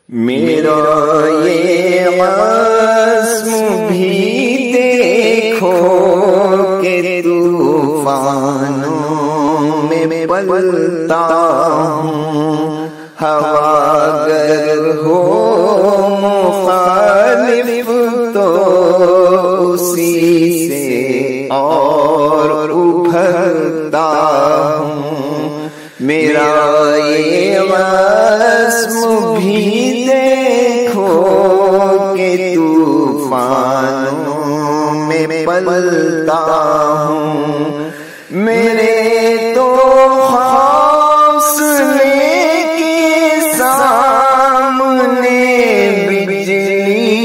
میرا یہ عزم بھی دیکھو کہ طوفانوں میں پلتا ہوں، ہوا اگر ہو مخالف تو اسی سے اور ابھرتا ہوں۔ میرا یہ عزم بھی دیکھو کہ طوفانوں میں پلتا ہوں، میرے تو حوصلے کے سامنے بجلی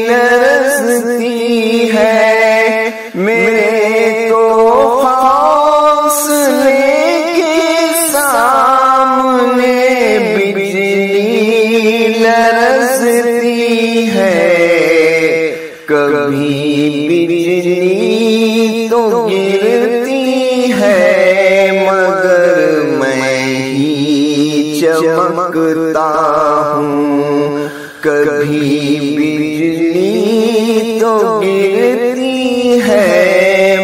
لرزتی ہے، میرے تو حوصلے کے سامنے بجلی لرزتی ہے۔ کبھی بجلی تو گرتی ہے مگر میں ہی چمکتا ہوں، کبھی بجلی تو گرتی ہے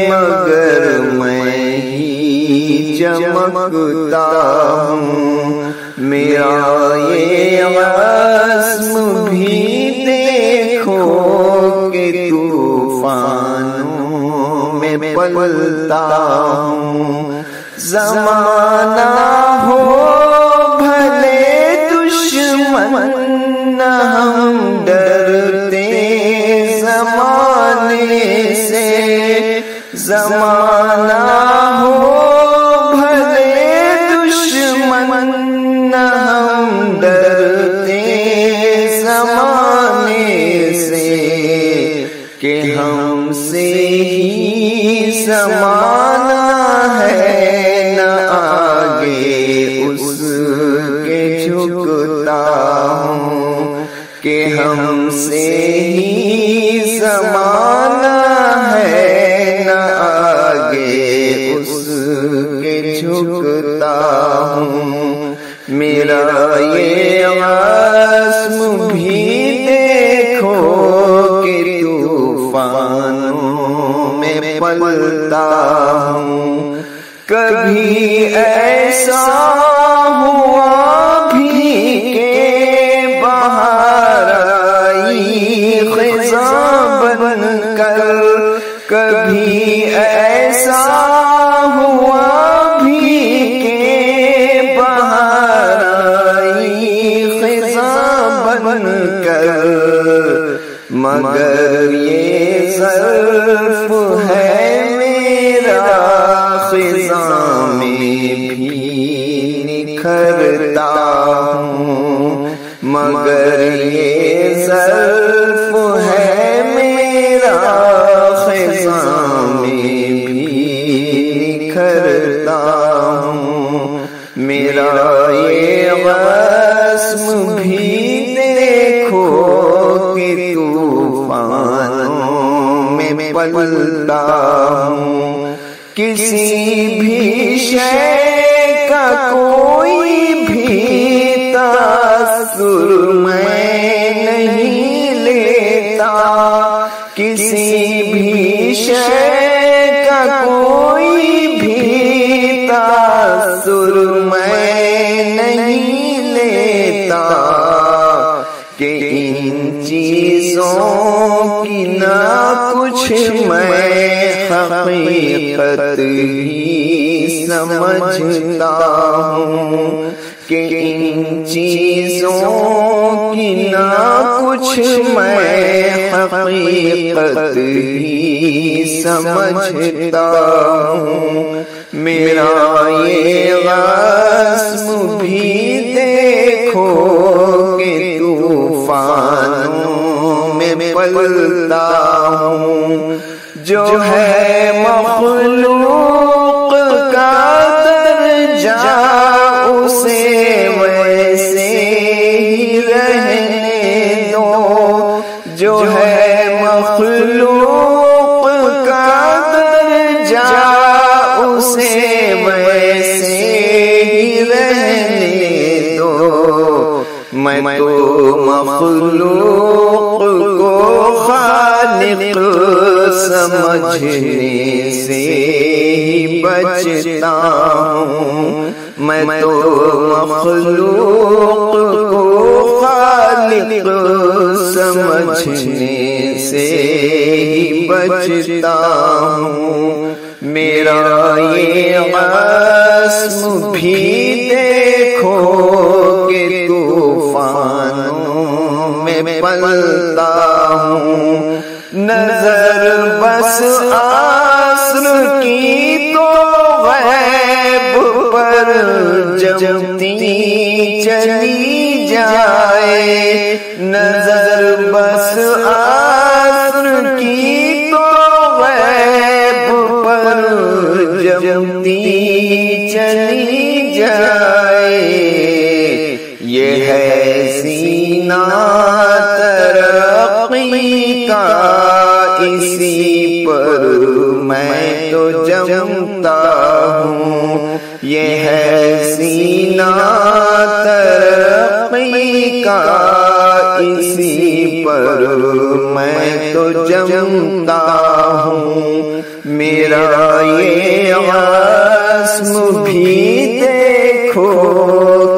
مگر میں ہی چمکتا ہوں۔ میرا یہ عزم بھی دیکھو کہ طوفانوں میں پلتا ہوں۔ زمانہ ہو بھلے دشمن نہ ہم ڈرتے زمانے سے، زمانہ ہو بھلے دشمن نہ ہم ڈرتے زمانے سے، کہ ہم سے ہی زمانہ ہے نہ آگے اس کے جھکتا ہوں، کہ ہم سے ہی زمانہ ہے نہ آگے اس کے جھکتا ہوں۔ میرا یہ عزم بھی دیکھو کہ طوفانوں میں پلتا ہوں۔ کبھی ایسا ہوا بھی کہ بہار آئی خزاں بن کر، کبھی ایسا ہوا بھی کہ بہار آئی خزاں بن کر، مگر یہ ظرف ہے میرا خزاں میں بھی نکھرتا ہوں، مگر یہ ظرف ہے میرا خزاں میں بھی نکھرتا ہوں۔ میرا یہ عزم بھی دیکھو کہ طوفانوں میں پلتا ہوں۔ کسی بھی شے کا کوئی بھی تاثر میں نہیں لیتا، کسی بھی شے کا کوئی بھی تاثر میں نہیں لیتا، کہ ان چیزوں کی نہ کچھ میں حقیقت ہی سمجھتا ہوں، کہ ان چیزوں کی نہ کچھ میں حقیقت ہی سمجھتا ہوں۔ میرا یہ عزم بھی دیکھو کہ طوفانوں میں پلتا ہوں۔ جو ہے مخلوق کا درجہ اسے ویسے ہی رہنے دو، جو ہے مخلوق کا درجہ اسے ویسے ہی رہنے دو، میں تو مخلوق کو خالق سمجھنے سے ہی بچتا ہوں، میں تو مخلوق کو خالق سمجھنے سے ہی بچتا ہوں، میرا یہ عزم بھی دیکھو کہ طوفانوں میں پلتا ہوں، نظر بس عصر کی تو غیب پر جمتی چلی جائے، نظر بس عصر کی تو غیب پر جمتی چلی جائے، یہ ہے سینہ ترقی کا، اسی پر میں تو جمتا ہوں، یہ ہے سینہ ترقی کا، اسی پر میں تو جمتا ہوں، میرا یہ عزم بھی دیکھو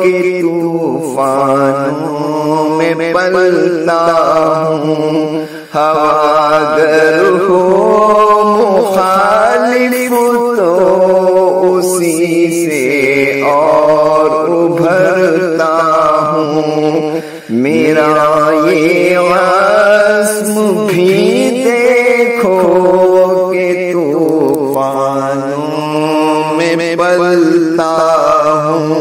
کہ طوفانوں میں پلتا ہوں، ہوا گر ہو مخالف تو اسی سے اور ابھرتا ہوں، میرا یہ عزم بھی دیکھو کہ طوفانوں میں پلتا ہوں۔